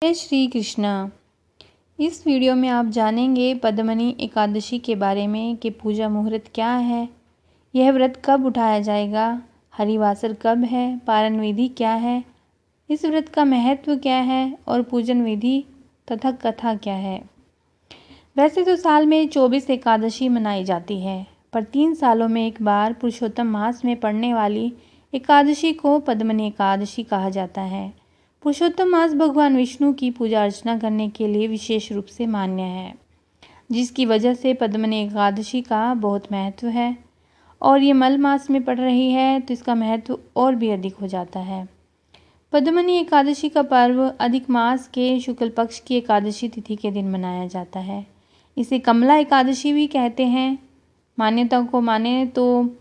जय श्री कृष्णा। इस वीडियो में आप जानेंगे पद्मनी एकादशी के बारे में कि पूजा मुहूर्त क्या है, यह व्रत कब उठाया जाएगा, हरिवासर कब है, पारण विधि क्या है, इस व्रत का महत्व क्या है और पूजन विधि तथा कथा क्या है। वैसे तो साल में 24 एकादशी मनाई जाती है, पर 3 सालों में एक बार पुरुषोत्तम मास में पड़ने वाली एकादशी को पद्मनी एकादशी कहा जाता है। पुरुषोत्तम मास भगवान विष्णु की पूजा अर्चना करने के लिए विशेष रूप से मान्य है, जिसकी वजह से पद्मनी एकादशी का बहुत महत्व है। और ये मल मास में पड़ रही है तो इसका महत्व और भी अधिक हो जाता है। पद्मनी एकादशी का पर्व अधिक मास के शुक्ल पक्ष की एकादशी तिथि के दिन मनाया जाता है। इसे कमला एकादशी भी कहते हैं। मान्यता को माने तो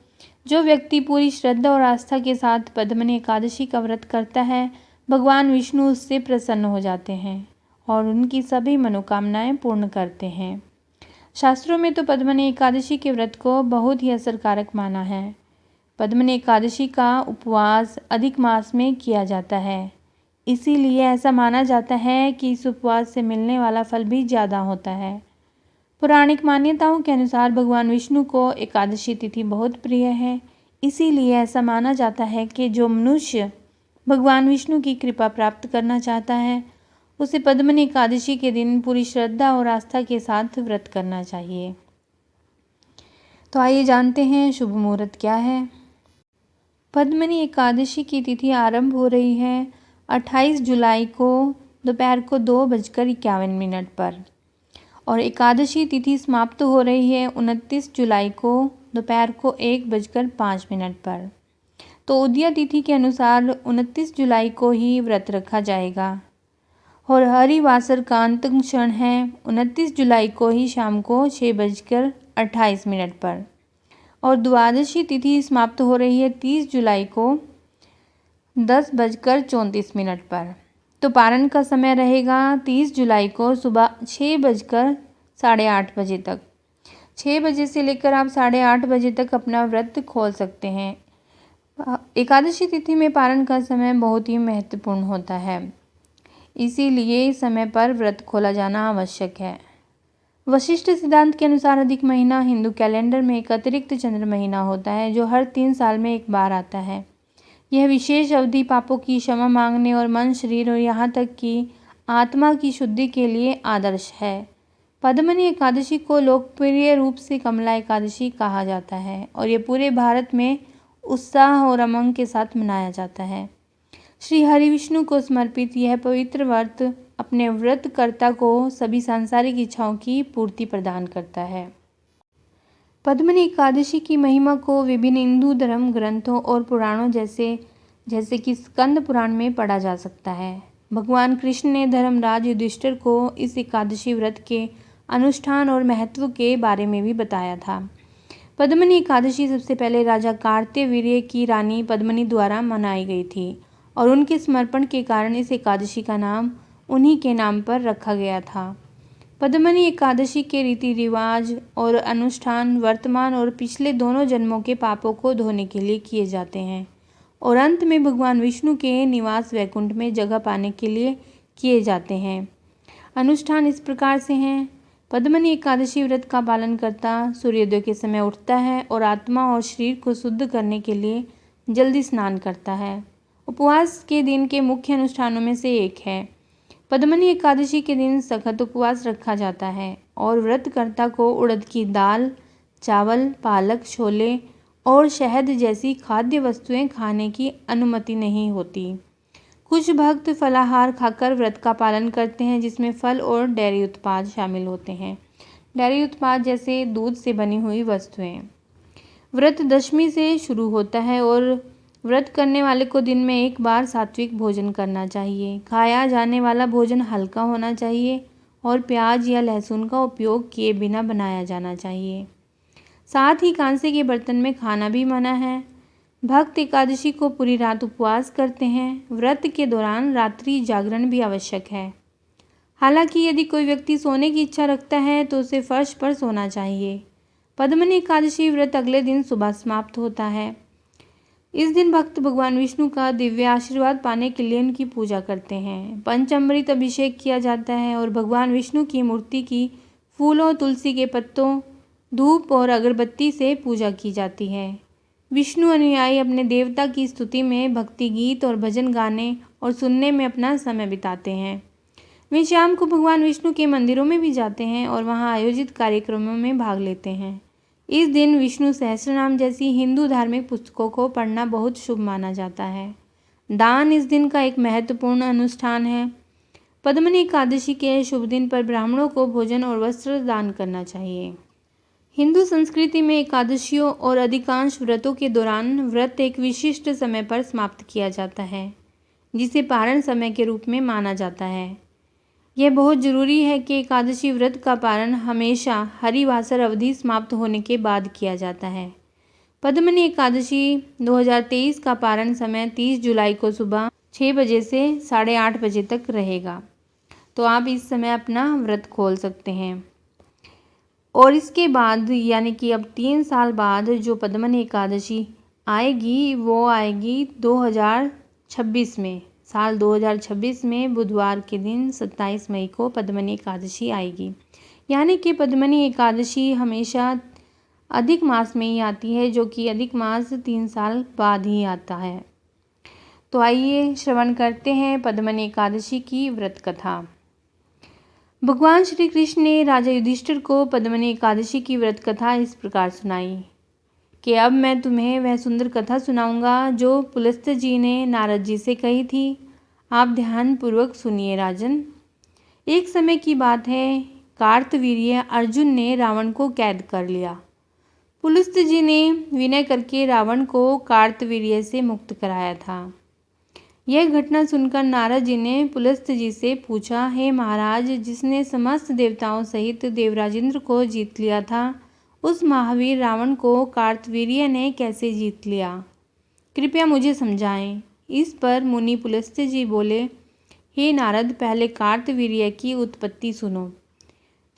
जो व्यक्ति पूरी श्रद्धा और आस्था के साथ पद्मनी एकादशी का व्रत करता है, भगवान विष्णु उससे प्रसन्न हो जाते हैं और उनकी सभी मनोकामनाएं पूर्ण करते हैं। शास्त्रों में तो पद्मनी एकादशी के व्रत को बहुत ही असरकारक माना है। पद्मनी एकादशी का उपवास अधिक मास में किया जाता है, इसीलिए ऐसा माना जाता है कि इस उपवास से मिलने वाला फल भी ज़्यादा होता है। पौराणिक मान्यताओं के अनुसार भगवान विष्णु को एकादशी तिथि बहुत प्रिय है, इसीलिए ऐसा माना जाता है कि जो मनुष्य भगवान विष्णु की कृपा प्राप्त करना चाहता है, उसे पद्मनी एकादशी के दिन पूरी श्रद्धा और आस्था के साथ व्रत करना चाहिए। तो आइए जानते हैं शुभ मुहूर्त क्या है। पद्मनी एकादशी की तिथि आरंभ हो रही है 28 जुलाई को दोपहर को 2:51 पर और एकादशी तिथि समाप्त हो रही है 29 जुलाई को दोपहर को 1:05 पर। तो उदया तिथि के अनुसार 29 जुलाई को ही व्रत रखा जाएगा और हरिवासर का अंतिम क्षण है 29 जुलाई को ही शाम को 6:28 पर और द्वादशी तिथि समाप्त हो रही है 30 जुलाई को 10:34 पर। तो पारण का समय रहेगा 30 जुलाई को सुबह 6:08 तक। 6 बजे से लेकर आप 8:30 बजे तक अपना व्रत खोल सकते हैं। एकादशी तिथि में पारण का समय बहुत ही महत्वपूर्ण होता है, इसीलिए समय पर व्रत खोला जाना आवश्यक है। वशिष्ठ सिद्धांत के अनुसार अधिक महीना हिंदू कैलेंडर में एक अतिरिक्त चंद्र महीना होता है, जो हर 3 साल में एक बार आता है। यह विशेष अवधि पापों की क्षमा मांगने और मन, शरीर और यहाँ तक कि आत्मा की शुद्धि के लिए आदर्श है। पद्मनी एकादशी को लोकप्रिय रूप से कमला एकादशी कहा जाता है और ये पूरे भारत में उत्साह और उमंग के साथ मनाया जाता है। श्री हरि विष्णु को समर्पित यह पवित्र व्रत अपने व्रतकर्ता को सभी सांसारिक इच्छाओं की पूर्ति प्रदान करता है। पद्मनी एकादशी की महिमा को विभिन्न हिंदू धर्म ग्रंथों और पुराणों जैसे कि स्कंद पुराण में पढ़ा जा सकता है। भगवान कृष्ण ने धर्मराज युधिष्ठिर को इस एकादशी व्रत के अनुष्ठान और महत्व के बारे में भी बताया था। पद्मनी एकादशी सबसे पहले राजा कार्तवीर्य की रानी पद्मनी द्वारा मनाई गई थी और उनके समर्पण के कारण इस एकादशी का नाम उन्हीं के नाम पर रखा गया था। पद्मनी एकादशी के रीति रिवाज और अनुष्ठान वर्तमान और पिछले दोनों जन्मों के पापों को धोने के लिए किए जाते हैं और अंत में भगवान विष्णु के निवास वैकुंठ में जगह पाने के लिए किए जाते हैं। अनुष्ठान इस प्रकार से हैं। पद्मनी एकादशी व्रत का पालन करता सूर्योदय के समय उठता है और आत्मा और शरीर को शुद्ध करने के लिए जल्दी स्नान करता है। उपवास के दिन के मुख्य अनुष्ठानों में से एक है। पद्मनी एकादशी के दिन सख्त उपवास रखा जाता है और व्रतकर्ता को उड़द की दाल, चावल, पालक, छोले और शहद जैसी खाद्य वस्तुएं खाने की अनुमति नहीं होती। कुछ भक्त फलाहार खाकर व्रत का पालन करते हैं, जिसमें फल और डेयरी उत्पाद शामिल होते हैं। डेयरी उत्पाद जैसे दूध से बनी हुई वस्तुएं। व्रत दशमी से शुरू होता है और व्रत करने वाले को दिन में एक बार सात्विक भोजन करना चाहिए। खाया जाने वाला भोजन हल्का होना चाहिए और प्याज या लहसुन का उपयोग किए बिना बनाया जाना चाहिए। साथ ही कांसे के बर्तन में खाना भी मना है। भक्त एकादशी को पूरी रात उपवास करते हैं। व्रत के दौरान रात्रि जागरण भी आवश्यक है। हालांकि यदि कोई व्यक्ति सोने की इच्छा रखता है तो उसे फर्श पर सोना चाहिए। पद्मनी एकादशी व्रत अगले दिन सुबह समाप्त होता है। इस दिन भक्त भगवान विष्णु का दिव्य आशीर्वाद पाने के लिए उनकी पूजा करते हैं। पंचामृत अभिषेक किया जाता है और भगवान विष्णु की मूर्ति की फूलों, तुलसी के पत्तों, धूप और अगरबत्ती से पूजा की जाती है। विष्णु अनुयायी अपने देवता की स्तुति में भक्ति गीत और भजन गाने और सुनने में अपना समय बिताते हैं। वे शाम को भगवान विष्णु के मंदिरों में भी जाते हैं और वहां आयोजित कार्यक्रमों में भाग लेते हैं। इस दिन विष्णु सहस्त्रनाम जैसी हिंदू धार्मिक पुस्तकों को पढ़ना बहुत शुभ माना जाता है। दान इस दिन का एक महत्वपूर्ण अनुष्ठान है। पद्मनी एकादशी के शुभ दिन पर ब्राह्मणों को भोजन और वस्त्र दान करना चाहिए। हिंदू संस्कृति में एकादशियों और अधिकांश व्रतों के दौरान व्रत एक विशिष्ट समय पर समाप्त किया जाता है, जिसे पारण समय के रूप में माना जाता है। यह बहुत जरूरी है कि एकादशी व्रत का पारण हमेशा हरिवासर अवधि समाप्त होने के बाद किया जाता है। पद्मनी एकादशी 2023 का पारण समय 30 जुलाई को सुबह 6 बजे से 8:30 बजे तक रहेगा, तो आप इस समय अपना व्रत खोल सकते हैं। और इसके बाद यानी कि अब 3 साल बाद जो पद्मनी एकादशी आएगी वो आएगी 2026 में। साल 2026 में बुधवार के दिन 27 मई को पद्मनी एकादशी आएगी। यानी कि पद्मनी एकादशी हमेशा अधिक मास में ही आती है, जो कि अधिक मास 3 साल बाद ही आता है। तो आइए श्रवण करते हैं पद्मनी एकादशी की व्रत कथा। भगवान श्री कृष्ण ने राजा युधिष्ठिर को पद्मनी एकादशी की व्रत कथा इस प्रकार सुनाई कि अब मैं तुम्हें वह सुंदर कथा सुनाऊंगा जो पुलस्त्य जी ने नारद जी से कही थी। आप ध्यानपूर्वक सुनिए राजन। एक समय की बात है, कार्तवीर्य अर्जुन ने रावण को कैद कर लिया। पुलस्त्य जी ने विनय करके रावण को कार्तवीर्य से मुक्त कराया था। यह घटना सुनकर नारद जी ने पुलस्त्य जी से पूछा, हे महाराज, जिसने समस्त देवताओं सहित देवराजेंद्र को जीत लिया था, उस महावीर रावण को कार्तवीर्य ने कैसे जीत लिया? कृपया मुझे समझाएं। इस पर मुनि पुलस्त्य जी बोले, हे नारद, पहले कार्तवीर्य की उत्पत्ति सुनो।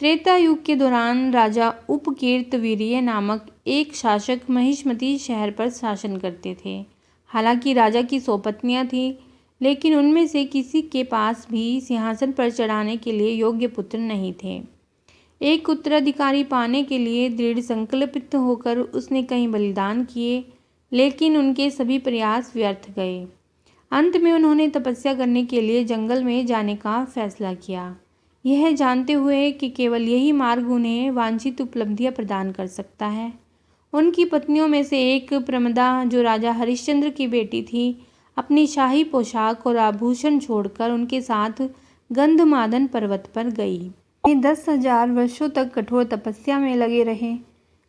त्रेता युग के दौरान राजा उपकीर्तवीर्य नामक एक शासक महिष्मती शहर पर शासन करते थे। हालांकि राजा की 100 पत्नियां थीं, लेकिन उनमें से किसी के पास भी सिंहासन पर चढ़ाने के लिए योग्य पुत्र नहीं थे। एक उत्तराधिकारी पाने के लिए दृढ़ संकल्पित होकर उसने कई बलिदान किए, लेकिन उनके सभी प्रयास व्यर्थ गए। अंत में उन्होंने तपस्या करने के लिए जंगल में जाने का फैसला किया, यह जानते हुए कि केवल यही मार्ग उन्हें वांछित उपलब्धियां प्रदान कर सकता है। उनकी पत्नियों में से एक प्रमदा, जो राजा हरिश्चंद्र की बेटी थी, अपनी शाही पोशाक और आभूषण छोड़कर उनके साथ गंधमादन पर्वत पर गई। वे 10,000 वर्षों तक कठोर तपस्या में लगे रहे,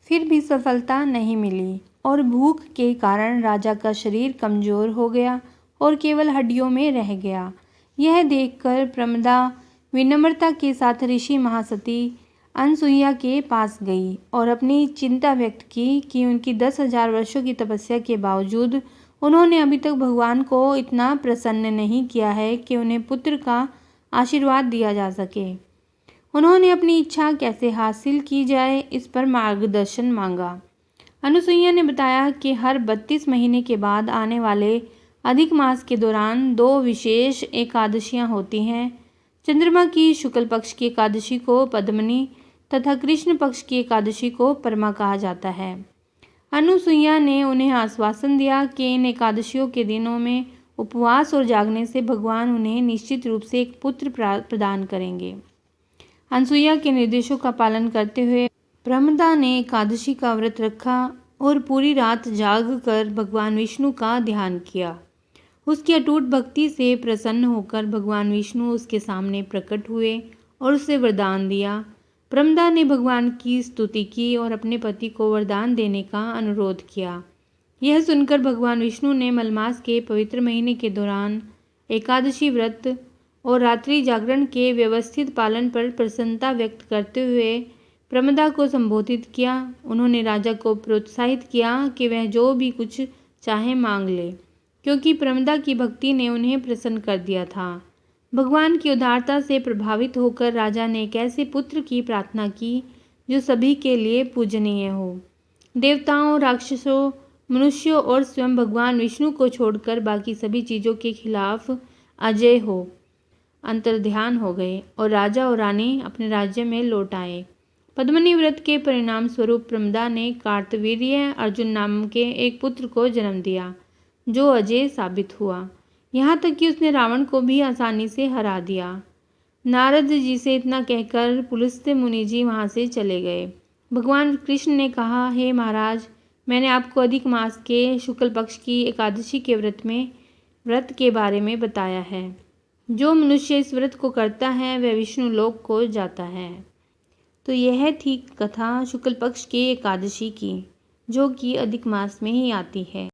फिर भी सफलता नहीं मिली और भूख के कारण राजा का शरीर कमजोर हो गया और केवल हड्डियों में रह गया। यह देखकर प्रमदा विनम्रता के साथ ऋषि महासती अनसुईया के पास गई और अपनी चिंता व्यक्त की कि उनकी 10,000 वर्षों की तपस्या के बावजूद उन्होंने अभी तक भगवान को इतना प्रसन्न नहीं किया है कि उन्हें पुत्र का आशीर्वाद दिया जा सके। उन्होंने अपनी इच्छा कैसे हासिल की जाए, इस पर मार्गदर्शन मांगा। अनुसुईया ने बताया कि हर 32 महीने के बाद आने वाले अधिक मास के दौरान 2 विशेष एकादशियां होती हैं। चंद्रमा की शुक्ल पक्ष की एकादशी को पद्मनी तथा कृष्ण पक्ष की एकादशी को परमा कहा जाता है। अनुसुईया ने उन्हें आश्वासन दिया कि इन एकादशियों के दिनों में उपवास और जागने से भगवान उन्हें निश्चित रूप से एक पुत्र प्रदान करेंगे। अनुसुईया के निर्देशों का पालन करते हुए प्रमदा ने एकादशी का व्रत रखा और पूरी रात जागकर भगवान विष्णु का ध्यान किया। उसकी अटूट भक्ति से प्रसन्न होकर भगवान विष्णु उसके सामने प्रकट हुए और उसे वरदान दिया। प्रमदा ने भगवान की स्तुति की और अपने पति को वरदान देने का अनुरोध किया। यह सुनकर भगवान विष्णु ने मलमास के पवित्र महीने के दौरान एकादशी व्रत और रात्रि जागरण के व्यवस्थित पालन पर प्रसन्नता व्यक्त करते हुए प्रमदा को संबोधित किया। उन्होंने राजा को प्रोत्साहित किया कि वह जो भी कुछ चाहे मांग ले, क्योंकि प्रमदा की भक्ति ने उन्हें प्रसन्न कर दिया था। भगवान की उदारता से प्रभावित होकर राजा ने एक ऐसे पुत्र की प्रार्थना की जो सभी के लिए पूजनीय हो। देवताओं, राक्षसों, मनुष्यों और स्वयं भगवान विष्णु को छोड़कर बाकी सभी चीज़ों के खिलाफ अजय हो अंतर्ध्यान हो गए और राजा और रानी अपने राज्य में लौट आए। पद्मिनी व्रत के परिणाम स्वरूप प्रमदा ने कार्तवीर्य अर्जुन नाम के एक पुत्र को जन्म दिया जो अजय साबित हुआ। यहाँ तक कि उसने रावण को भी आसानी से हरा दिया। नारद जी से इतना कहकर पुलस्त्य मुनि जी वहाँ से चले गए। भगवान कृष्ण ने कहा, हे महाराज, मैंने आपको अधिक मास के शुक्ल पक्ष की एकादशी के व्रत के बारे में बताया है। जो मनुष्य इस व्रत को करता है वह विष्णु लोक को जाता है। तो यह थी कथा शुक्ल पक्ष की एकादशी की, जो कि अधिक मास में ही आती है।